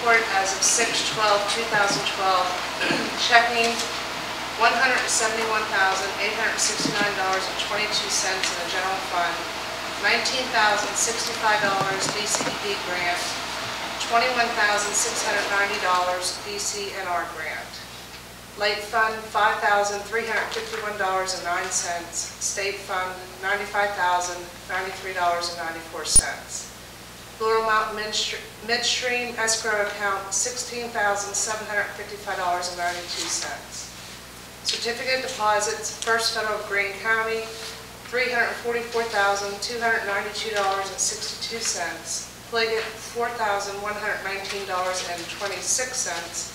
report as of 6/12/2012, checking $171,869.22 in the general fund, $19,065 DCED grant, $21,690 DCNR grant. Late fund, $5,351.09. State fund, $95,093.94. Laurel Mountain Midstream escrow account, $16,755.92. Certificate deposits, First Federal of Greene County, $344,292.62. Pliget, $4,119.26,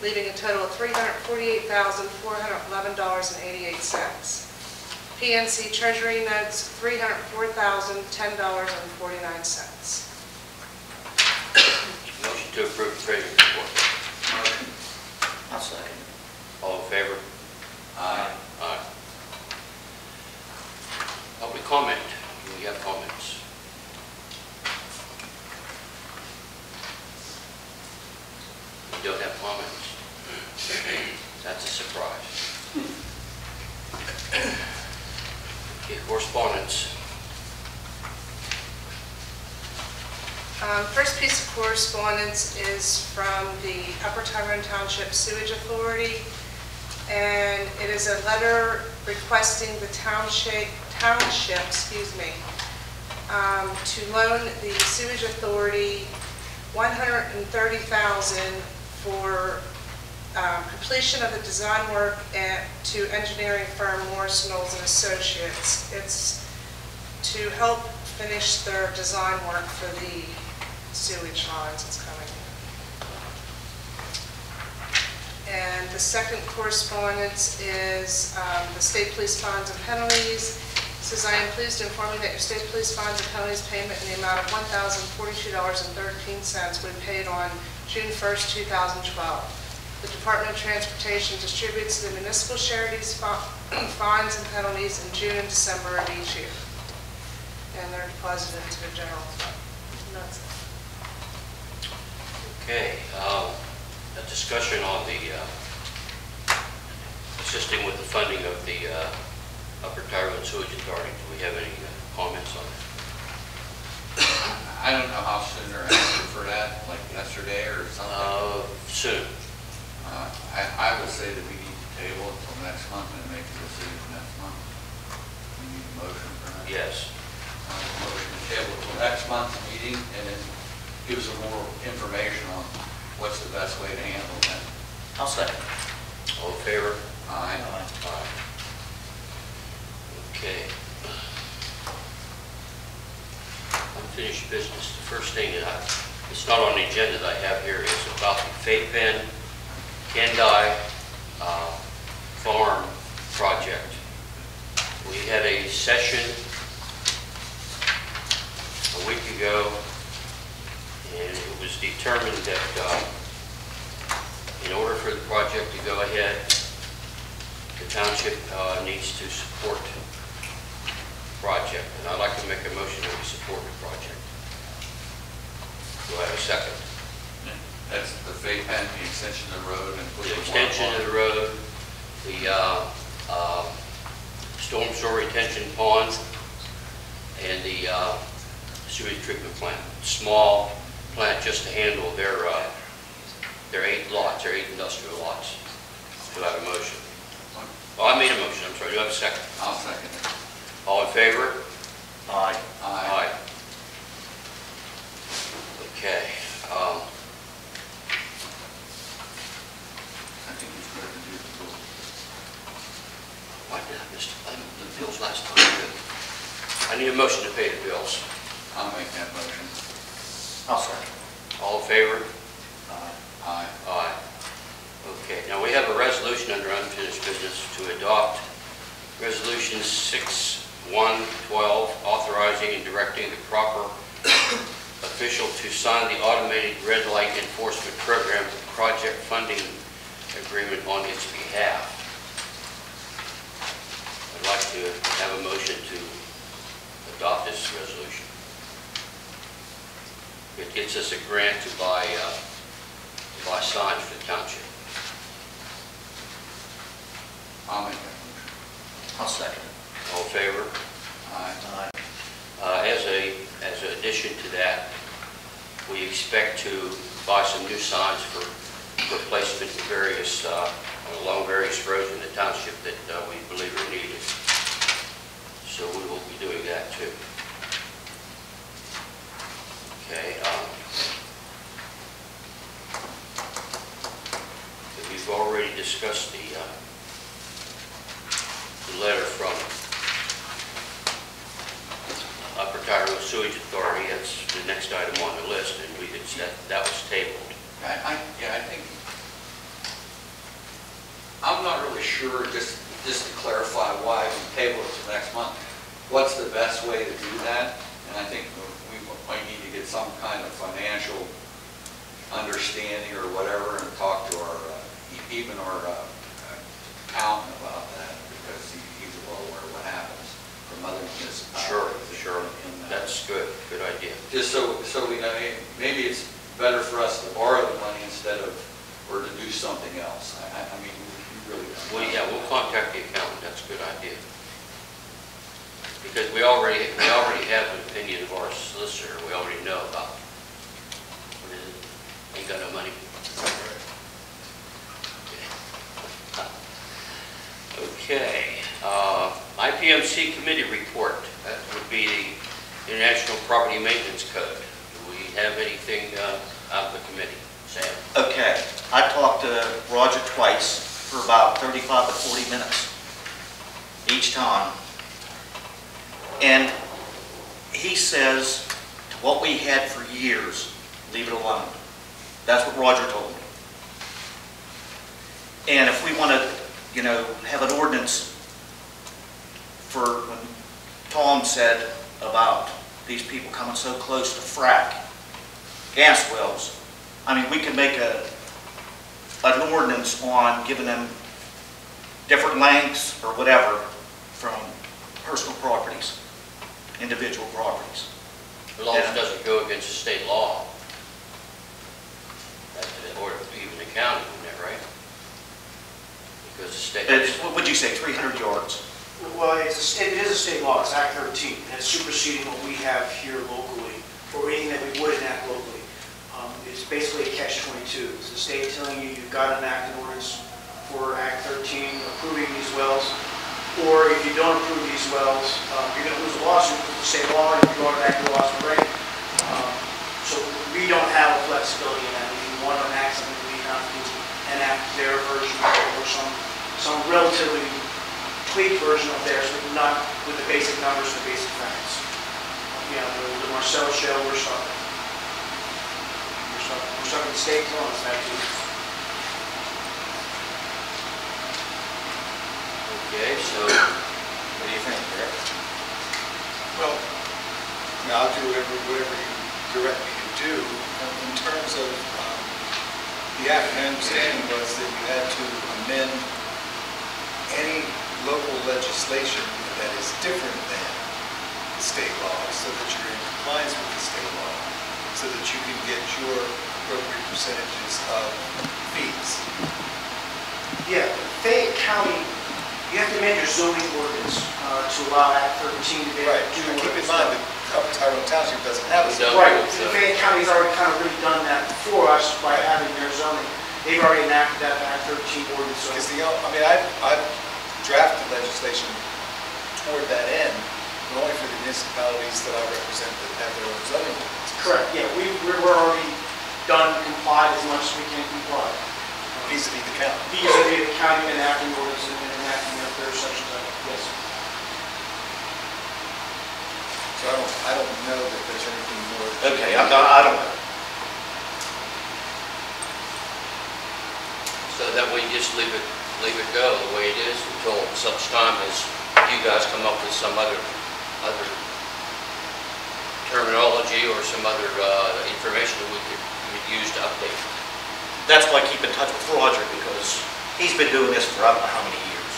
leaving a total of $348,411.88. PNC Treasury notes, $304,010.49. Motion to approve the treasurer's report. Motion. I'll second. All in favor? Aye. Aye. Public comment. Do we have comments? We don't have comments. That's a surprise. Okay, correspondence. First piece of correspondence is from the Upper Tyrone Township Sewage Authority, and it is a letter requesting the township, to loan the Sewage Authority $130,000 for completion of the design work to engineering firm Morris Knowles and Associates. It's to help finish their design work for the sewage lines that's coming in. And the second correspondence is the state police fines and penalties. It says, I am pleased to inform you that your state police fines and penalties payment in the amount of $1,042.13 will be paid on June 1st, 2012. The Department of Transportation distributes the municipal charities fines and penalties in June and December of each year. And they're deposited into the general fund. And that's it. Okay, a discussion on the assisting with the funding of the Upper Tyrone Sewage Authority. Do we have any comments on that? I don't know how soon they're asking for that, like yesterday or something. Soon. I would say that we need to table it until next month and make a decision next month. We need a motion for that. Yes. Motion to table until next month's meeting, and it gives them more information on what's the best way to handle that. I'll second. All in favor? Aye. Aye. Okay. Unfinished business. The first thing that it's not on the agenda that I have here is about the Fayepen Kendai Farm project. We had a session a week ago, and it was determined that in order for the project to go ahead, the township needs to support the project, and I'd like to make a motion that we support the project. Do I have a second? That's the Fayepen, the extension of the road, and The extension of the road, the storm sewer retention pond, and the sewage treatment plant. Small plant just to handle their 8 lots, their 8 industrial lots. Do I have a motion? Oh, I made a motion, I'm sorry. Do I have a second? I'll second it. All in favor? Aye. Aye. Okay. I think it's better to do the bill. Why did I miss the bills last time? I need a motion to pay the bills. I'll make that motion. I'll second. All in favor? Aye. Aye. Okay, now we have a resolution under unfinished business to adopt Resolution 6/112, authorizing and directing the proper official to sign the automated red light enforcement program project funding agreement on its behalf. I'd like to have a motion to adopt this resolution. It gets us a grant to buy buy signs for the township. I'll make that motion. I'll second it. All in favor? Aye. Aye. As an addition to that, we expect to buy some new signs for replacement in various, along various roads in the township that we believe are needed. So we will be doing that too. Okay. We've already discussed the letter from Upper Tyrone Sewage Authority. That's the next item on the list, and that was tabled. I think, I'm not really sure, just to clarify why we table it to next month, what's the best way to do that? And I think we might need to get some kind of financial understanding or whatever and talk to our, even our accountant about that, because he's well aware of what happens from other municipalities. Sure. That's good idea. Just so we know, maybe it's better for us to borrow the money instead of, or to do something else. I mean, we really don't. Well, yeah, we'll contact the accountant. That's a good idea. Because we already have an opinion of our solicitor. We already know about, what is it? Ain't got no money. Okay. IPMC committee report. That would be the International Property Maintenance Code. Do we have anything out of the committee? Sam? Okay, I talked to Roger twice for about 35 to 40 minutes each time. And he says, to what we had for years, leave it alone. That's what Roger told me. And if we want to, have an ordinance for when Tom said about these people coming so close to frack gas wells, I mean, we can make an ordinance on giving them different lengths or whatever from personal properties, individual properties. As long as it doesn't go against the state law. Or even the county, isn't that right? Because the state... What would you say, 300 yards? Well, it is a state law, it's Act 13, and it's superseding what we have here locally, or anything that we would enact locally. It's basically a catch-22. It's the state telling you you've got to enact an ordinance for Act 13 approving these wells, or if you don't approve these wells, you're going to lose a lawsuit with the state law, and you're going back to the laws and break. So we don't have a flexibility in that. If you want to enact something, we have to enact their version or some relatively tweaked version of theirs, but not with the basic numbers and the basic facts. The Marcel show, we're stuck. We're stuck in the state telling us that too. Okay, so What do you think, Rick? Well, I'll do whatever you direct me to do. In terms of the act, my understanding was that you had to amend any local legislation that is different than the state law so that you're in compliance with the state law, so that you can get your appropriate percentages of fees. Yeah, Fayette County, you have to amend your zoning ordinance to allow Act 13 to be able Right. to do Keep what in it's mind done. that Tyrone Township doesn't have a No. Right, and Fayette County's already kind of really done that for us by having their zoning. They've already enacted that Act 13 ordinance. Because I've drafted legislation toward that end, but only for the municipalities that I represent that have their own zoning ordinances. Correct, yeah, we're already done, complied as much as we can comply. Vis-a-vis the county. Vis-a-vis the county enacting ordinance and enacting their sections of it, yes. So I don't know that there's anything more. Okay, I don't know. So that we just leave it go the way it is until such time as you guys come up with some other terminology or some other information that we could use to update. That's why I keep in touch with Roger, because he's been doing this for I don't know how many years.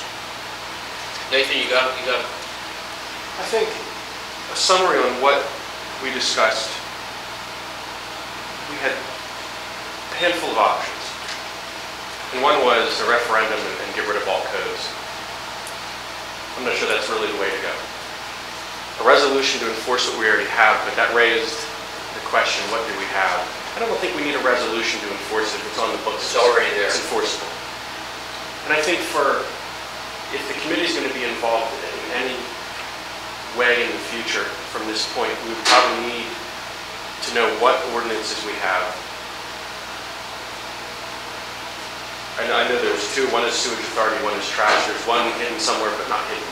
Nathan, you got I think a summary on what we discussed. We had a handful of options. And one was a referendum and get rid of all codes. I'm not sure that's really the way to go. A resolution to enforce what we already have, but that raised the question, what do we have? I don't think we need a resolution to enforce it. It's on the books. It's already there. It's enforceable. And I think if the committee is going to be involved in any way in the future from this point, we would probably need to know what ordinances we have. I know there's two. One is sewage authority, one is trash. There's one hidden somewhere but not hidden.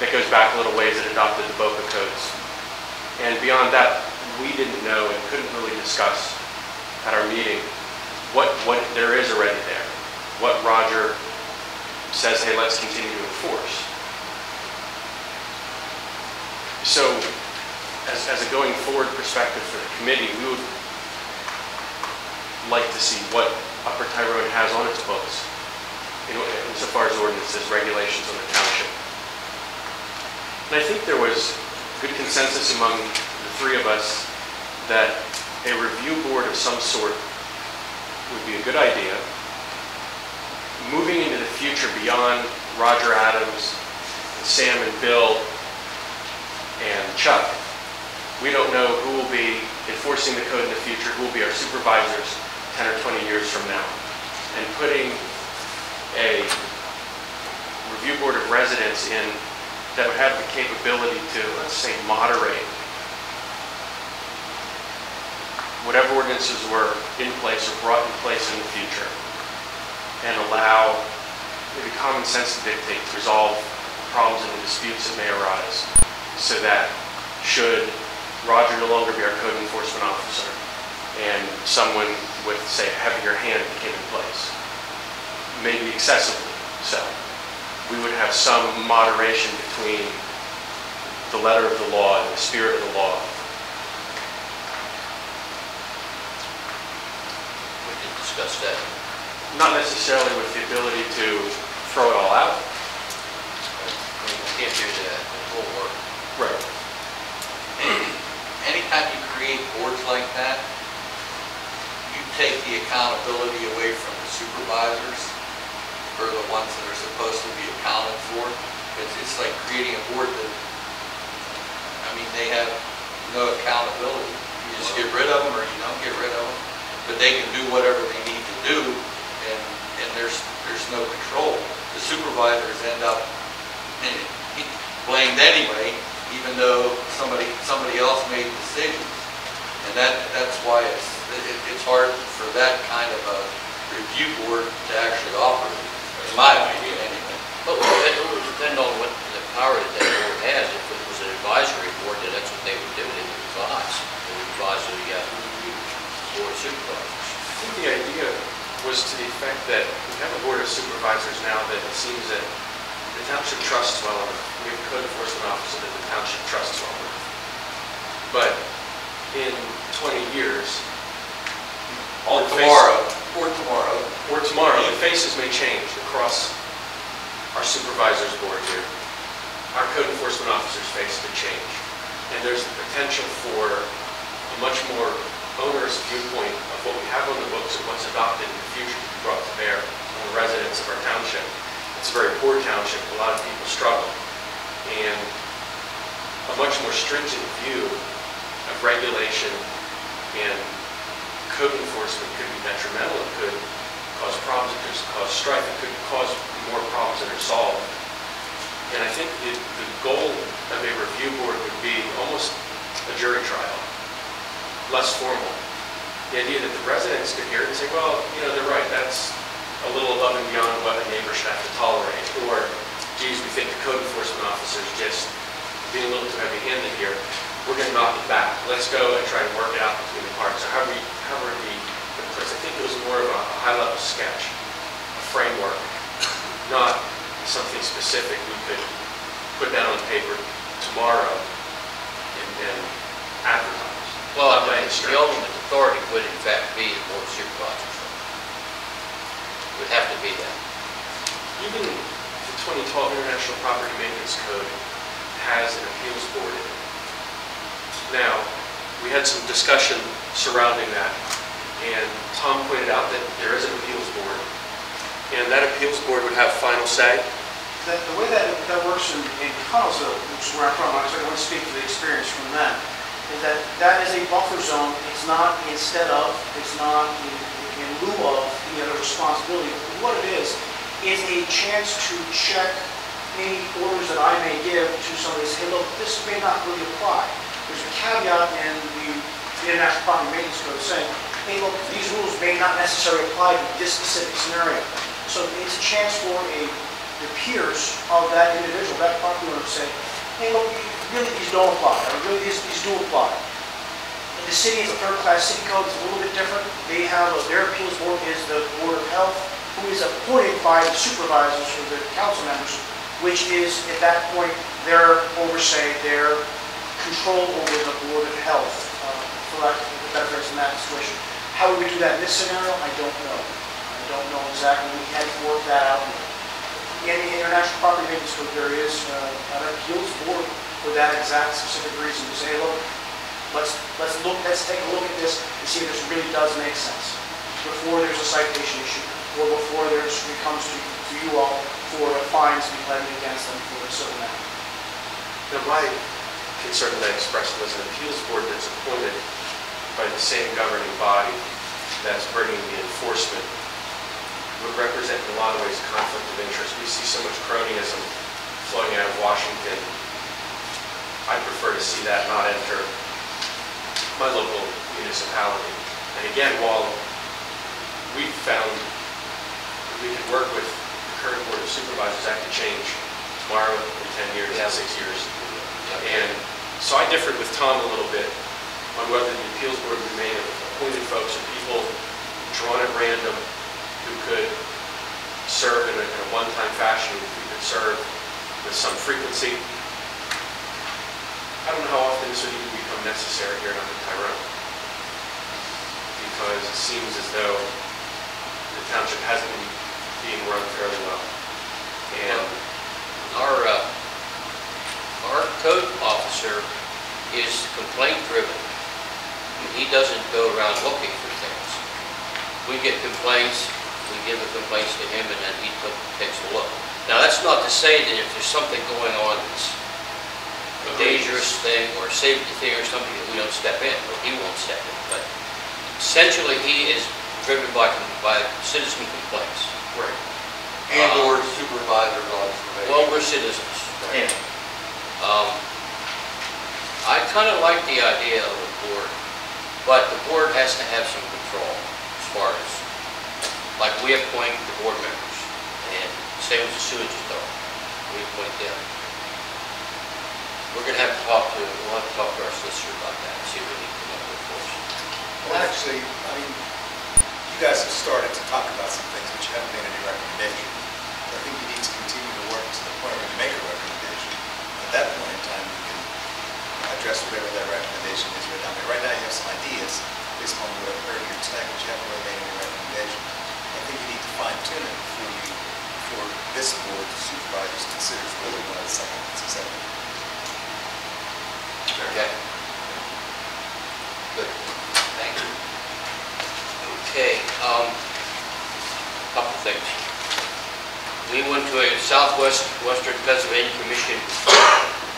That goes back a little ways. It adopted the BOPA codes. And beyond that, we didn't know and couldn't really discuss at our meeting what there is already there. What Roger says, hey, let's continue to enforce. So, as a going forward perspective for the committee, we would like to see what Upper Tyrone has on its books insofar as ordinances, regulations on the township. And I think there was good consensus among the three of us that a review board of some sort would be a good idea. Moving into the future beyond Roger Adams, and Sam and Bill, and Chuck, we don't know who will be enforcing the code in the future, who will be our supervisors 10 or 20 years from now. And putting a review board of residents in that would have the capability to, let's say, moderate whatever ordinances were in place or brought in place in the future, and allow maybe common sense to dictate to resolve problems and disputes that may arise, so that should Roger no longer be our code enforcement officer and someone with, say, a heavier hand came in place, maybe excessively so, we would have some moderation between the letter of the law and the spirit of the law. We can discuss that. Not necessarily with the ability to throw it all out. We can't do that. It won't work. Right. Anytime you create boards like that, you take the accountability away from the supervisors, or the ones that are supposed to be accounted for. It's like creating a board that, I mean, they have no accountability. You just get rid of them or you don't get rid of them, but they can do whatever they need to do, and there's no control. The supervisors end up blamed anyway, even though somebody else made decisions. And that's why it's hard for that kind of a review board to actually operate, in my opinion anyway. But it would depend on what the power that that board has. If it was an advisory board, then that's what they would do. They would advise. They would advise the board of supervisors. I think the idea was to the effect that we have a board of supervisors now that it seems that the township trusts well enough. We have a code enforcement officer that the township trusts well enough. But in 20 years, Or tomorrow, the faces may change across our supervisors board here. Our code enforcement officer's face could change. And there's the potential for a much more onerous viewpoint of what we have on the books and what's adopted in the future to be brought to bear on the residents of our township. It's a very poor township. A lot of people struggle. And a much more stringent view of regulation and code enforcement could be detrimental. It could cause problems. It could cause strife. It could cause more problems than are solved. And I think the goal of a review board would be almost a jury trial, less formal. The idea that the residents could hear it and say, well, you know, they're right. That's a little above and beyond what a neighbor should have to tolerate. Or, geez, we think the code enforcement officer's just being a little too heavy-handed here. We're going to knock it back. Let's go and try to work it out between the parties. So however we put in place. I think it was more of a high-level sketch, a framework, not something specific we could put down on paper tomorrow and advertise. Well, I mean, the ultimate authority would in fact be the board of supervisors. It would have to be that. Even the 2012 International Property Maintenance Code has an appeals board in it. Now, we had some discussion surrounding that, and Tom pointed out that there is an appeals board, and that appeals board would have final say. The way that works in Connellsville, which is where I'm from, I want to speak to the experience from them, is that is a buffer zone. It's not instead of, it's not in lieu of any other responsibility. What it is a chance to check any orders that I may give to somebody and say, hey, look, this may not really apply. There's a caveat in the International Property Maintenance Code saying, hey, look, these rules may not necessarily apply to this specific scenario. So it's a chance for the peers of that individual, that property owner, to say, hey, look, really these don't apply, or really these do apply. And the city is a third-class city code. It's a little bit different. They have, their appeals board is the Board of Health, who is appointed by the supervisors or the council members, which is, at that point, their oversight, their control over the Board of Health, for lack of a better phrase in that situation. How would we do that in this scenario? I don't know. I don't know exactly. We had to work that out. In the International Property Maintenance Code, there is an appeals board for that exact specific reason, to say, look, let's take a look at this and see if this really does make sense before there's a citation issue, or before it comes to you all for fines to be levied against them for a civil matter. Now, my concern that I expressed was an appeals board that's appointed by the same governing body that's bringing the enforcement would represent in a lot of ways a conflict of interest. We see so much cronyism flowing out of Washington. I prefer to see that not enter my local municipality. And again, while we found that we could work with the current Board of Supervisors, that could change tomorrow in 10 years, in 6 years. And so I differed with Tom a little bit on whether the appeals board would be made of appointed folks or people drawn at random who could serve in a one-time fashion, who could serve with some frequency. I don't know how often this would even become necessary here in Tyrone, because it seems as though the township hasn't been being run fairly well. And our code officer is complaint driven. He doesn't go around looking for things. We get complaints, we give the complaints to him, and then he takes a look. Now, that's not to say that if there's something going on that's a dangerous thing or a safety thing or something that we don't step in, or he won't step in. But essentially, he is driven by citizen complaints. right. And/or supervisor's observation. Well, we're citizens. Yeah. I kind of like the idea of a board, but the board has to have some control as far as, like, we appoint the board members, and same with the sewage authority, we appoint them. We'll have to talk to our solicitor about that and see what he can come up with for us. Well, actually, I mean, you guys have started to talk about some things, but you haven't made any recommendation. I think you need to continue to work to the point where you make a recommendation. At that point in time, you can address whatever that recommendation is right now. I mean, right now, you have some ideas based on what I've heard here tonight, but you haven't really made any recommendation. I think you need to fine tune it before this board of supervisors considers whether or not it's something that's acceptable. Okay. Good. Thank you. Okay, couple things. We went to a Western Pennsylvania Commission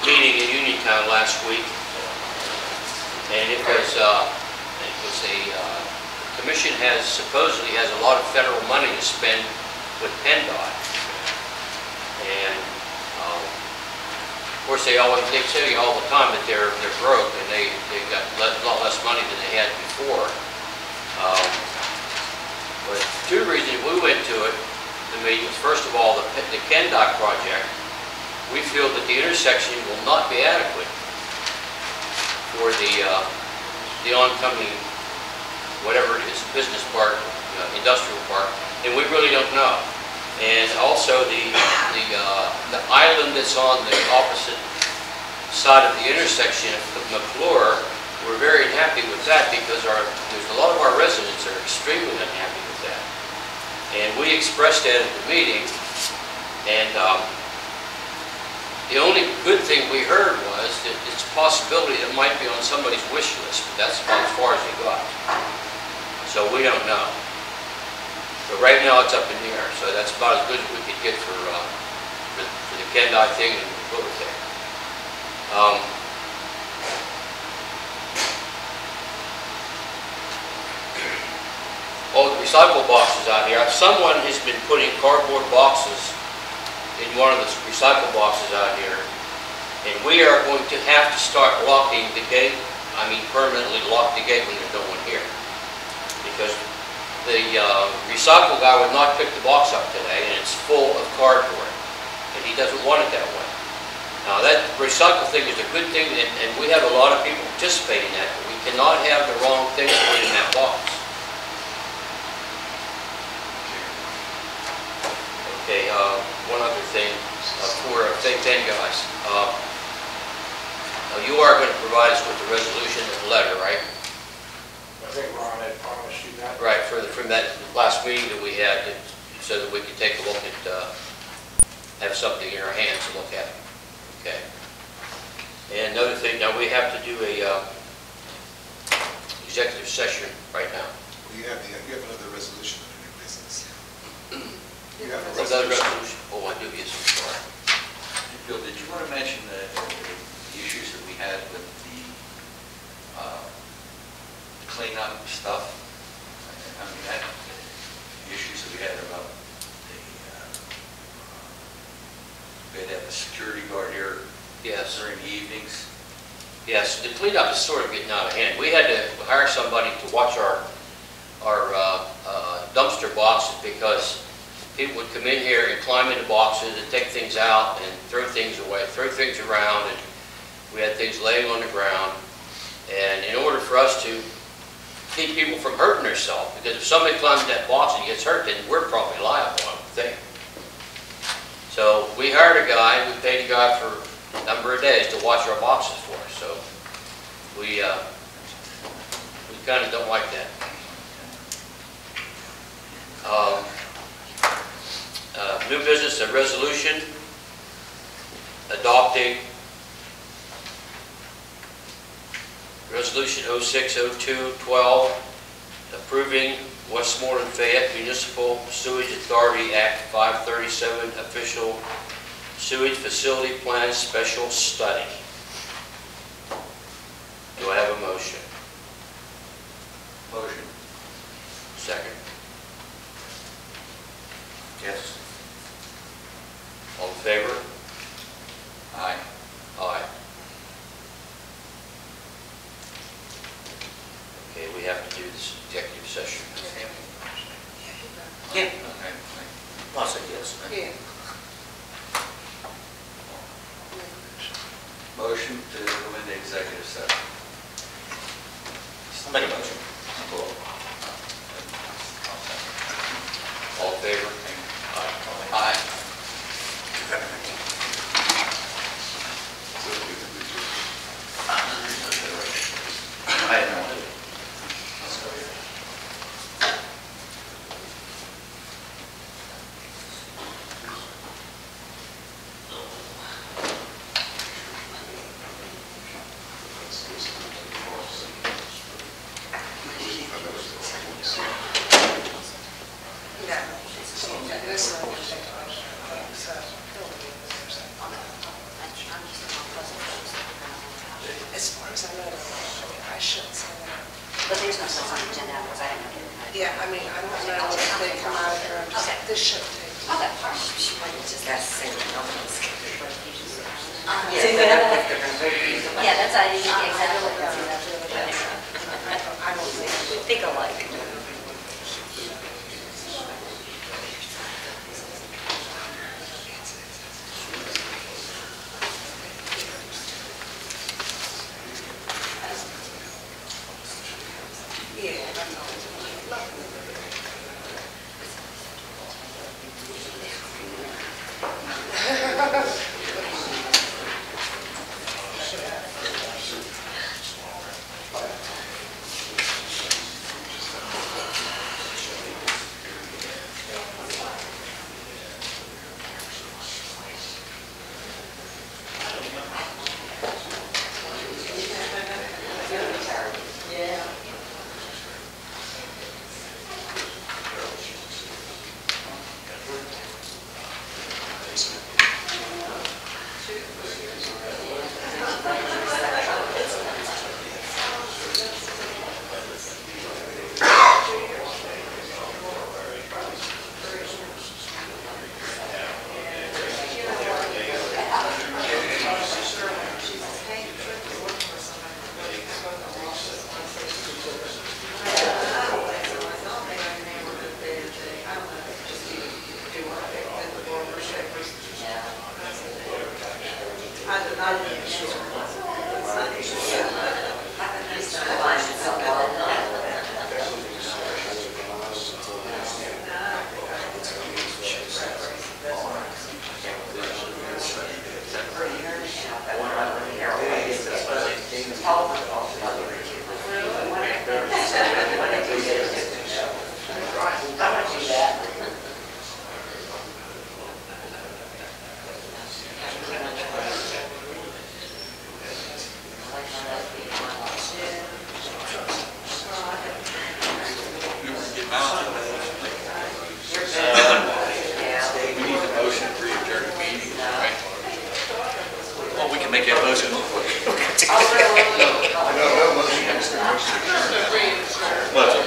meeting in Uniontown last week, and it was a commission supposedly has a lot of federal money to spend with PennDOT, and of course they tell you all the time that they're broke and they got a lot less money than they had before. But two reasons we went to it, the meeting was, first of all, the PennDOT project. We feel that the intersection will not be adequate for the oncoming, whatever it is, business park, industrial park, and we really don't know. And also the island that's on the opposite side of the intersection of McClure, we're very unhappy with that because there's a lot of our residents are extremely unhappy with that. And we expressed that at the meeting, and the only good thing we heard was that it's a possibility that might be on somebody's wish list, but that's about as far as he got. So we don't know. So So right now, it's up in the air, so that's about as good as we could get for the Kendall thing and the Booker thing. Oh, the recycle boxes out here. Someone has been putting cardboard boxes in one of the recycle boxes out here, and we are going to have to start locking the gate. I mean, permanently lock the gate when there's no one here, because the recycle guy would not pick the box up today, and it's full of cardboard, and he doesn't want it that way. Now, that recycle thing is a good thing, and we have a lot of people participating in that, but we cannot have the wrong things put in that box. Okay, one other thing for Big Ben guys. You are going to provide us with the resolution and the letter, right? I think Ron had promised you that. Right, from that last meeting that we had, so that we could take a look at, have something in our hands to look at. Okay. And another thing, now we have to do a executive session right now. You have another resolution under new business. You have a Another resolution. resolution. Oh, I do, yes, I'm sorry. Bill, did you want to mention the issues that we had with the cleanup stuff? I mean, the issues that we had about we had to have a security guard here Yes. during the evenings. Yes, the cleanup is sort of getting out of hand. We had to hire somebody to watch our dumpster boxes, because people would come in here and climb into boxes and take things out and throw things away, throw things around, and we had things laying on the ground. And in order for us to keep people from hurting themselves, because if somebody climbs that box and gets hurt, then we're probably liable, I would think. So we hired a guy, we paid a guy for a number of days to watch our boxes for us. So we kind of don't like that. New business, a resolution adopting Resolution 060212, approving Westmoreland Fayette Municipal Sewage Authority Act 537 official sewage facility plan special study. Do I have a motion? Motion. Second. Yes. All in favor? Aye. Aye. Okay, we have to do this executive session. Yeah. Okay. I'll say yes. Yeah. Motion to go into executive session. I'll make a motion. All in favor? Aye. I have no idea. As far as I know, I shouldn't say that. But there's no stuff on the agenda because I didn't know. Yeah, I mean, I don't know if they come out here, I'm just, this shouldn't take. Okay. Just that's the same numbers. Yeah, that's, I didn't get exactly what Yeah, that's. I don't think. Think alike. Yeah, I know.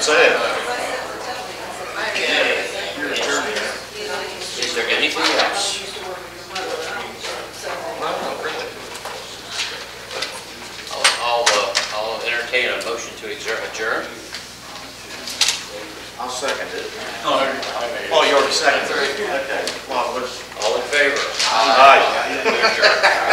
say it. Is there anything else? I'll entertain a motion to adjourn. I'll second it. Oh, you already seconded it? Okay. Well, let's... All in favor? Aye. We adjourn.